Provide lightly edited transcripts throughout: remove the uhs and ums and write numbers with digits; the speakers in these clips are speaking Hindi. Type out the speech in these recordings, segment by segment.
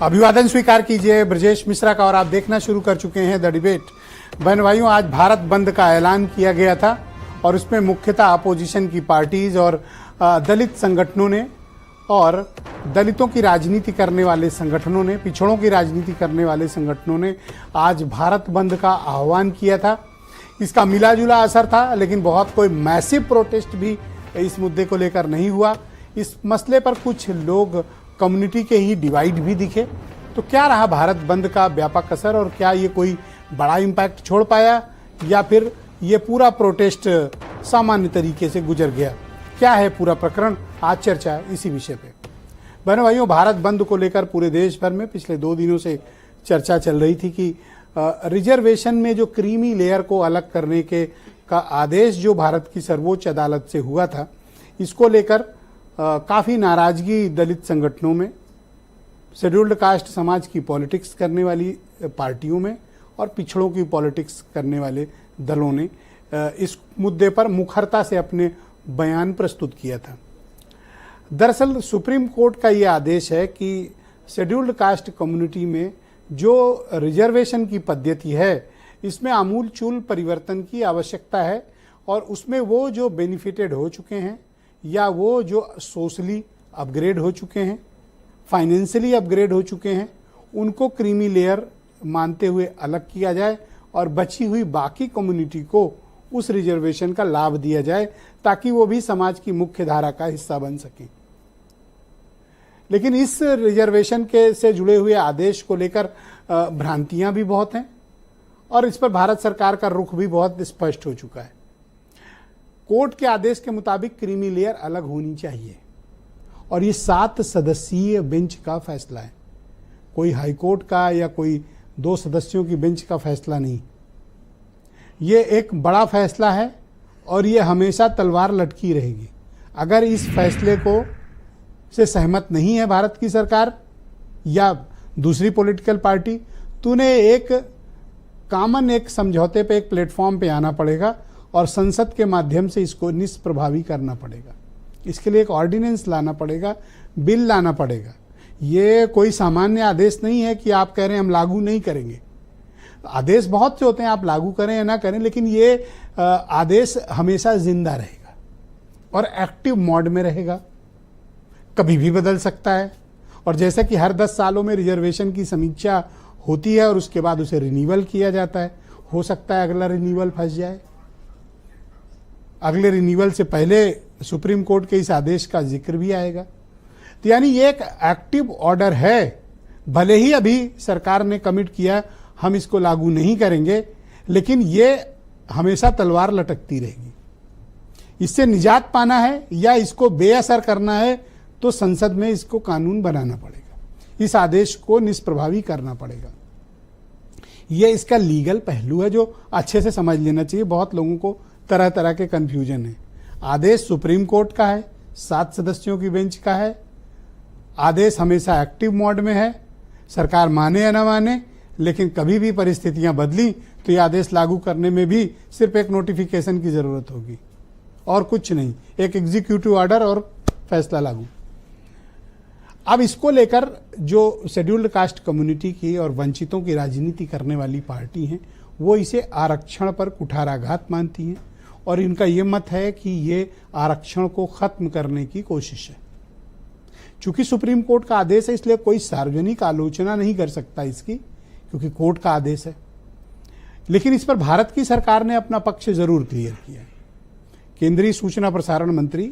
अभिवादन स्वीकार कीजिए ब्रजेश मिश्रा का और आप देखना शुरू कर चुके हैं द डिबेट। बहन भाइयों, आज भारत बंद का ऐलान किया गया था और उसमें मुख्यतः अपोजिशन की पार्टीज और दलित संगठनों ने और दलितों की राजनीति करने वाले संगठनों ने, पिछड़ों की राजनीति करने वाले संगठनों ने आज भारत बंद का आह्वान किया था। इसका मिला जुला असर था, लेकिन बहुत कोई मैसिव प्रोटेस्ट भी इस मुद्दे को लेकर नहीं हुआ। इस मसले पर कुछ लोग कम्युनिटी के ही डिवाइड भी दिखे। तो क्या रहा भारत बंद का व्यापक असर और क्या ये कोई बड़ा इम्पैक्ट छोड़ पाया या फिर ये पूरा प्रोटेस्ट सामान्य तरीके से गुजर गया? क्या है पूरा प्रकरण? आज चर्चा इसी विषय पे। बहनों भाइयों, भारत बंद को लेकर पूरे देश भर में पिछले 2 दिनों से चर्चा चल रही थी कि रिजर्वेशन में जो क्रीमी लेयर को अलग करने के का आदेश जो भारत की सर्वोच्च अदालत से हुआ था, इसको लेकर काफ़ी नाराजगी दलित संगठनों में, शेड्यूल्ड कास्ट समाज की पॉलिटिक्स करने वाली पार्टियों में और पिछड़ों की पॉलिटिक्स करने वाले दलों ने इस मुद्दे पर मुखरता से अपने बयान प्रस्तुत किया था। दरअसल सुप्रीम कोर्ट का ये आदेश है कि शेड्यूल्ड कास्ट कम्युनिटी में जो रिजर्वेशन की पद्धति है, इसमें आमूलचूल परिवर्तन की आवश्यकता है और उसमें वो जो बेनिफिटेड हो चुके हैं या वो जो सोशली अपग्रेड हो चुके हैं, फाइनेंशियली अपग्रेड हो चुके हैं, उनको क्रीमी लेयर मानते हुए अलग किया जाए और बची हुई बाकी कम्युनिटी को उस रिजर्वेशन का लाभ दिया जाए ताकि वो भी समाज की मुख्य धारा का हिस्सा बन सकें। लेकिन इस रिजर्वेशन के से जुड़े हुए आदेश को लेकर भ्रांतियां भी बहुत हैं और इस पर भारत सरकार का रुख भी बहुत स्पष्ट हो चुका है। कोर्ट के आदेश के मुताबिक क्रीमी लेयर अलग होनी चाहिए और ये 7 सदस्यीय बेंच का फैसला है, कोई हाई कोर्ट का या कोई 2 सदस्यों की बेंच का फैसला नहीं। ये एक बड़ा फैसला है और ये हमेशा तलवार लटकी रहेगी। अगर इस फैसले को से सहमत नहीं है भारत की सरकार या दूसरी पॉलिटिकल पार्टी, तो उन्हें एक समझौते पे, एक प्लेटफॉर्म पे आना पड़ेगा और संसद के माध्यम से इसको निष्प्रभावी करना पड़ेगा। इसके लिए एक ऑर्डिनेंस लाना पड़ेगा, बिल लाना पड़ेगा। ये कोई सामान्य आदेश नहीं है कि आप कह रहे हैं हम लागू नहीं करेंगे। आदेश बहुत से होते हैं, आप लागू करें या ना करें, लेकिन ये आदेश हमेशा जिंदा रहेगा और एक्टिव मोड में रहेगा, कभी भी बदल सकता है। और जैसे कि हर 10 सालों में रिजर्वेशन की समीक्षा होती है और उसके बाद उसे रिन्यूअल किया जाता है, हो सकता है अगला रिन्यूअल फंस जाए, अगले रिन्यूअल से पहले सुप्रीम कोर्ट के इस आदेश का जिक्र भी आएगा। तो यानी ये एक एक्टिव ऑर्डर है। भले ही अभी सरकार ने कमिट किया हम इसको लागू नहीं करेंगे, लेकिन ये हमेशा तलवार लटकती रहेगी। इससे निजात पाना है या इसको बेअसर करना है तो संसद में इसको कानून बनाना पड़ेगा, इस आदेश को निष्प्रभावी करना पड़ेगा। ये इसका लीगल पहलू है जो अच्छे से समझ लेना चाहिए। बहुत लोगों को तरह तरह के कंफ्यूजन है। आदेश सुप्रीम कोर्ट का है, 7 सदस्यों की बेंच का है। आदेश हमेशा एक्टिव मोड में है, सरकार माने या ना माने, लेकिन कभी भी परिस्थितियां बदली तो ये आदेश लागू करने में भी सिर्फ एक नोटिफिकेशन की जरूरत होगी और कुछ नहीं, एक एग्जीक्यूटिव ऑर्डर और फैसला लागू। अब इसको लेकर जो शेड्यूल्ड कास्ट कम्युनिटी की और वंचितों की राजनीति करने वाली पार्टी हैं, वो इसे आरक्षण पर कुठाराघात मानती हैं और इनका ये मत है कि ये आरक्षण को खत्म करने की कोशिश है। चूंकि सुप्रीम कोर्ट का आदेश है, इसलिए कोई सार्वजनिक आलोचना नहीं कर सकता इसकी, क्योंकि कोर्ट का आदेश है। लेकिन इस पर भारत की सरकार ने अपना पक्ष जरूर क्लियर किया। केंद्रीय सूचना प्रसारण मंत्री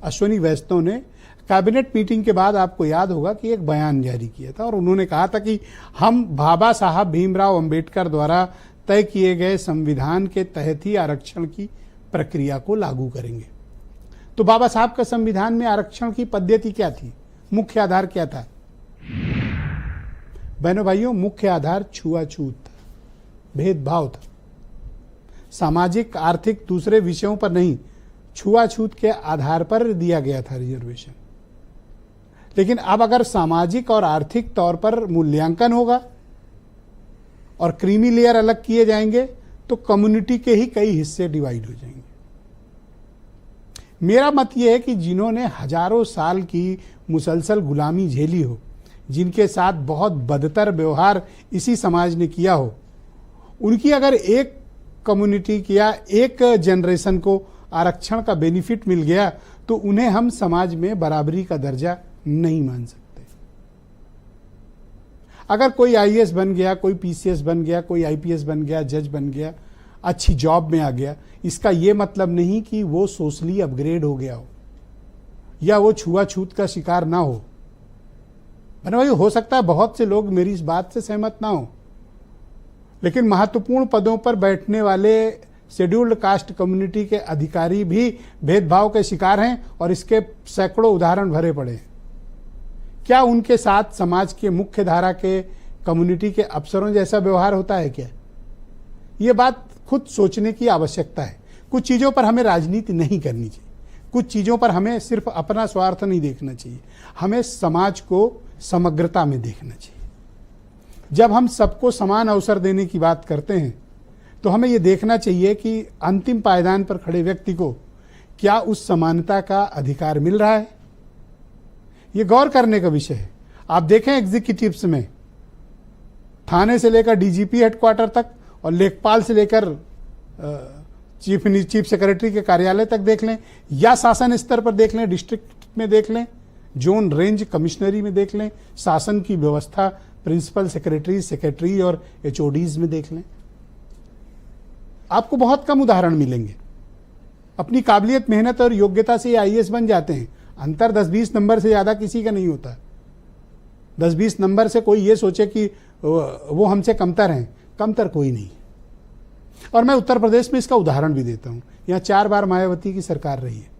अश्विनी वैष्णव ने कैबिनेट मीटिंग के बाद, आपको याद होगा कि एक बयान जारी किया था और उन्होंने कहा था कि हम बाबा साहब भीमराव अंबेडकर द्वारा तय किए गए संविधान के तहत ही आरक्षण की प्रक्रिया को लागू करेंगे। तो बाबा साहब का संविधान में आरक्षण की पद्धति क्या थी, मुख्य आधार क्या था? बहनों भाइयों, मुख्य आधार छुआछूत था, भेदभाव था, सामाजिक आर्थिक दूसरे विषयों पर नहीं, छुआछूत के आधार पर दिया गया था रिजर्वेशन। लेकिन अब अगर सामाजिक और आर्थिक तौर पर मूल्यांकन होगा और क्रीमी लेयर अलग किए जाएंगे तो कम्युनिटी के ही कई हिस्से डिवाइड हो जाएंगे। मेरा मत यह है कि जिन्होंने हजारों साल की मुसलसल गुलामी झेली हो जिनके साथ बहुत बदतर व्यवहार इसी समाज ने किया हो, उनकी अगर एक कम्युनिटी या एक जनरेशन को आरक्षण का बेनिफिट मिल गया तो उन्हें हम समाज में बराबरी का दर्जा नहीं मान सकते। अगर कोई आईएएस बन गया, कोई पीसीएस बन गया, कोई आईपीएस बन गया, जज बन गया, अच्छी जॉब में आ गया, इसका यह मतलब नहीं कि वो सोशली अपग्रेड हो गया हो या वो छुआछूत का शिकार ना हो। भाई हो सकता है बहुत से लोग मेरी इस बात से सहमत ना हो, लेकिन महत्वपूर्ण पदों पर बैठने वाले शेड्यूल्ड कास्ट कम्युनिटी के अधिकारी भी भेदभाव के शिकार हैं और इसके सैकड़ों उदाहरण भरे पड़े हैं। क्या उनके साथ समाज के मुख्य धारा के कम्युनिटी के अफसरों जैसा व्यवहार होता है क्या? ये बात खुद सोचने की आवश्यकता है। कुछ चीजों पर हमें राजनीति नहीं करनी चाहिए, कुछ चीजों पर हमें सिर्फ अपना स्वार्थ नहीं देखना चाहिए, हमें समाज को समग्रता में देखना चाहिए। जब हम सबको समान अवसर देने की बात करते हैं तो हमें यह देखना चाहिए कि अंतिम पायदान पर खड़े व्यक्ति को क्या उस समानता का अधिकार मिल रहा है। यह गौर करने का विषय है। आप देखें एग्जीक्यूटिव्स में थाने से लेकर डीजीपी हेडक्वार्टर तक और लेखपाल से लेकर चीफ सेक्रेटरी के कार्यालय तक देख लें, या शासन स्तर पर देख लें, डिस्ट्रिक्ट में देख लें, जोन रेंज कमिश्नरी में देख लें, शासन की व्यवस्था प्रिंसिपल सेक्रेटरी और एचओडीज में देख लें, आपको बहुत कम उदाहरण मिलेंगे। अपनी काबिलियत, मेहनत और योग्यता से आईएएस बन जाते हैं। अंतर 10-20 नंबर से ज्यादा किसी का नहीं होता। 10-20 नंबर से कोई ये सोचे कि वो हमसे कमतर हैं, कमतर कोई नहीं। और मैं उत्तर प्रदेश में इसका उदाहरण भी देता हूं। यहां 4 बार मायावती की सरकार रही है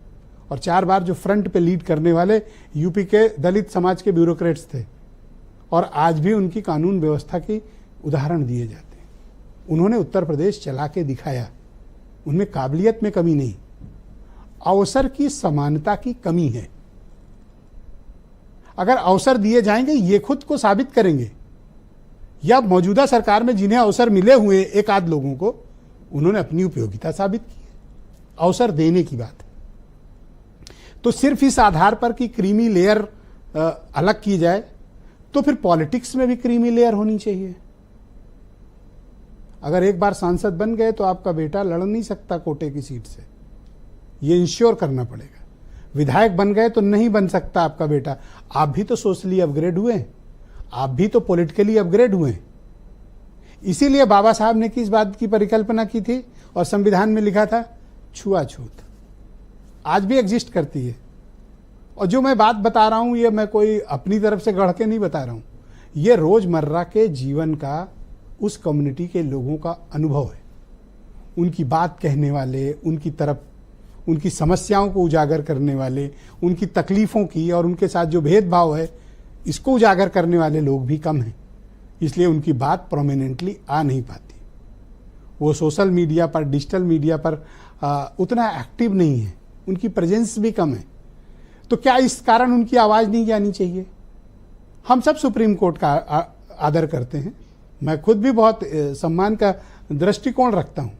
और 4 बार जो फ्रंट पे लीड करने वाले यूपी के दलित समाज के ब्यूरोक्रेट्स थे और आज भी उनकी कानून व्यवस्था की उदाहरण दिए जाते हैं। उन्होंने उत्तर प्रदेश चला के दिखाया। उनमें काबिलियत में कमी नहीं, अवसर की समानता की कमी है। अगर अवसर दिए जाएंगे ये खुद को साबित करेंगे, या मौजूदा सरकार में जिन्हें अवसर मिले हुए एक आध लोगों को, उन्होंने अपनी उपयोगिता साबित की है। अवसर देने की बात है। तो सिर्फ इस आधार पर कि क्रीमी लेयर अलग की जाए तो फिर पॉलिटिक्स में भी क्रीमी लेयर होनी चाहिए। अगर एक बार सांसद बन गए तो आपका बेटा लड़ नहीं सकता कोटे की सीट से, ये इंश्योर करना पड़ेगा। विधायक बन गए तो नहीं बन सकता आपका बेटा। आप भी तो सोशली अपग्रेड हुए, आप भी तो पॉलिटिकली अपग्रेड हुए। इसीलिए बाबा साहब ने किस बात की परिकल्पना की थी और संविधान में लिखा था, छुआछूत। आज भी एग्जिस्ट करती है। और जो मैं बात बता रहा हूं ये मैं कोई अपनी तरफ से गढ़ के नहीं बता रहा हूं, ये रोजमर्रा के जीवन का उस कम्युनिटी के लोगों का अनुभव है। उनकी बात कहने वाले, उनकी तरफ उनकी समस्याओं को उजागर करने वाले, उनकी तकलीफों की और उनके साथ जो भेदभाव है इसको उजागर करने वाले लोग भी कम हैं। इसलिए उनकी बात प्रोमिनेंटली आ नहीं पाती। वो सोशल मीडिया पर, डिजिटल मीडिया पर उतना एक्टिव नहीं है, उनकी प्रेजेंस भी कम है। तो क्या इस कारण उनकी आवाज़ नहीं जानी चाहिए? हम सब सुप्रीम कोर्ट का आदर करते हैं, मैं खुद भी बहुत सम्मान का दृष्टिकोण रखता हूं,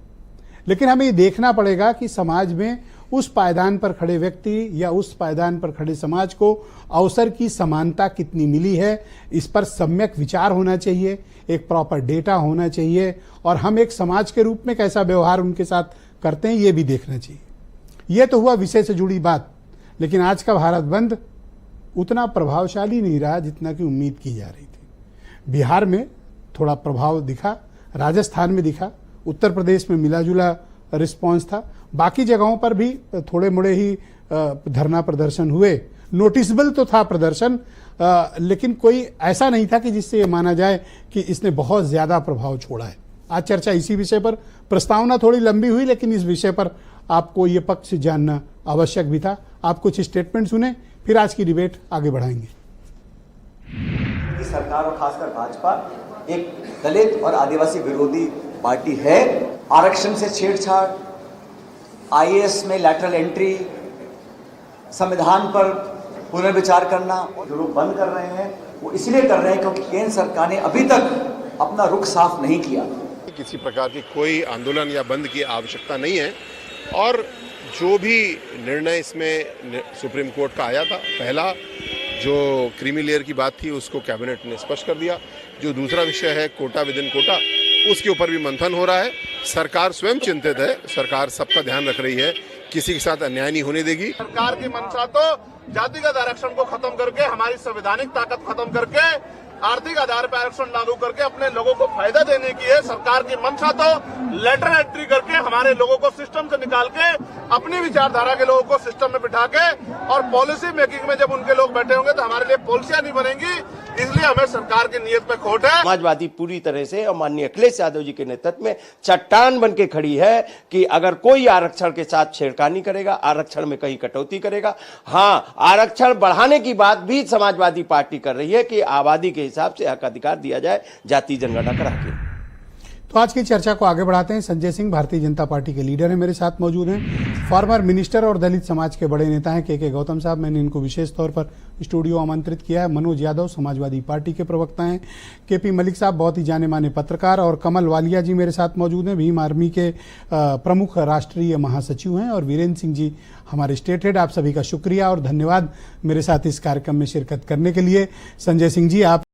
लेकिन हमें ये देखना पड़ेगा कि समाज में उस पायदान पर खड़े व्यक्ति या उस पायदान पर खड़े समाज को अवसर की समानता कितनी मिली है, इस पर सम्यक विचार होना चाहिए, एक प्रॉपर डेटा होना चाहिए और हम एक समाज के रूप में कैसा व्यवहार उनके साथ करते हैं ये भी देखना चाहिए। ये तो हुआ विषय से जुड़ी बात, लेकिन आज का भारत बंद उतना प्रभावशाली नहीं रहा जितना कि उम्मीद की जा रही थी। बिहार में थोड़ा प्रभाव दिखा, राजस्थान में दिखा, उत्तर प्रदेश में मिला जुला रिस्पांस था, बाकी जगहों पर भी थोड़े मोड़े ही धरना प्रदर्शन हुए। नोटिसेबल तो था प्रदर्शन, लेकिन कोई ऐसा नहीं था कि जिससे ये माना जाए कि इसने बहुत ज्यादा प्रभाव छोड़ा है। आज चर्चा इसी विषय पर, प्रस्तावना थोड़ी लंबी हुई, लेकिन इस विषय पर आपको ये पक्ष जानना आवश्यक भी था। आप कुछ स्टेटमेंट सुने, फिर आज की डिबेट आगे बढ़ाएंगे। सरकार और खासकर भाजपा एक दलित और आदिवासी विरोधी पार्टी है। आरक्षण से छेड़छाड़, आईएएस में लैटरल एंट्री, संविधान पर पुनर्विचार करना जो लोग बंद कर रहे हैं वो इसलिए कर रहे हैं क्योंकि केंद्र सरकार ने अभी तक अपना रुख साफ नहीं किया। किसी प्रकार की कोई आंदोलन या बंद की आवश्यकता नहीं है और जो भी निर्णय इसमें सुप्रीम कोर्ट का आया था, पहला जो क्रीमी लेयर की बात थी उसको कैबिनेट ने स्पष्ट कर दिया। जो दूसरा विषय है कोटा विद इन कोटा, उसके ऊपर भी मंथन हो रहा है। सरकार स्वयं चिंतित है, सरकार सबका ध्यान रख रही है, किसी के साथ अन्याय नहीं होने देगी। सरकार की मंशा तो जातिगत आरक्षण को खत्म करके, हमारी संवैधानिक ताकत खत्म करके, आर्थिक आधार पर आरक्षण लागू करके अपने लोगों को फायदा देने की है। सरकार की मंशा तो लेटर एंट्री करके हमारे लोगों को सिस्टम से निकाल के अपनी विचारधारा के लोगों को सिस्टम में बिठा के, और पॉलिसी मेकिंग में जब उनके लोग बैठे होंगे तो हमारे लिए पॉलिसियां नहीं बनेंगी। इसलिए हमें सरकार की नीयत पे खोट है। समाजवादी पूरी तरह से और माननीय अखिलेश यादव जी के नेतृत्व में चट्टान बन के खड़ी है कि अगर कोई आरक्षण के साथ छेड़खानी करेगा, आरक्षण में कहीं कटौती करेगा, हाँ आरक्षण बढ़ाने की बात भी समाजवादी पार्टी कर रही है कि आबादी के हिसाब से हक अधिकार दिया जाए जाति जनगणना करा के। तो आज की चर्चा को आगे बढ़ाते हैं। संजय सिंह भारतीय जनता पार्टी के लीडर हैं, मेरे साथ मौजूद हैं। फॉर्मर मिनिस्टर और दलित समाज के बड़े नेता हैं के गौतम साहब, मैंने इनको विशेष तौर पर स्टूडियो आमंत्रित किया है। मनोज यादव समाजवादी पार्टी के प्रवक्ता हैं। केपी मलिक साहब बहुत ही जाने माने पत्रकार, और कमल वालिया जी मेरे साथ मौजूद हैं, भीम आर्मी के प्रमुख राष्ट्रीय महासचिव हैं, और वीरेंद्र सिंह जी हमारे स्टेट हेड। आप सभी का शुक्रिया और धन्यवाद मेरे साथ इस कार्यक्रम में शिरकत करने के लिए। संजय सिंह जी, आप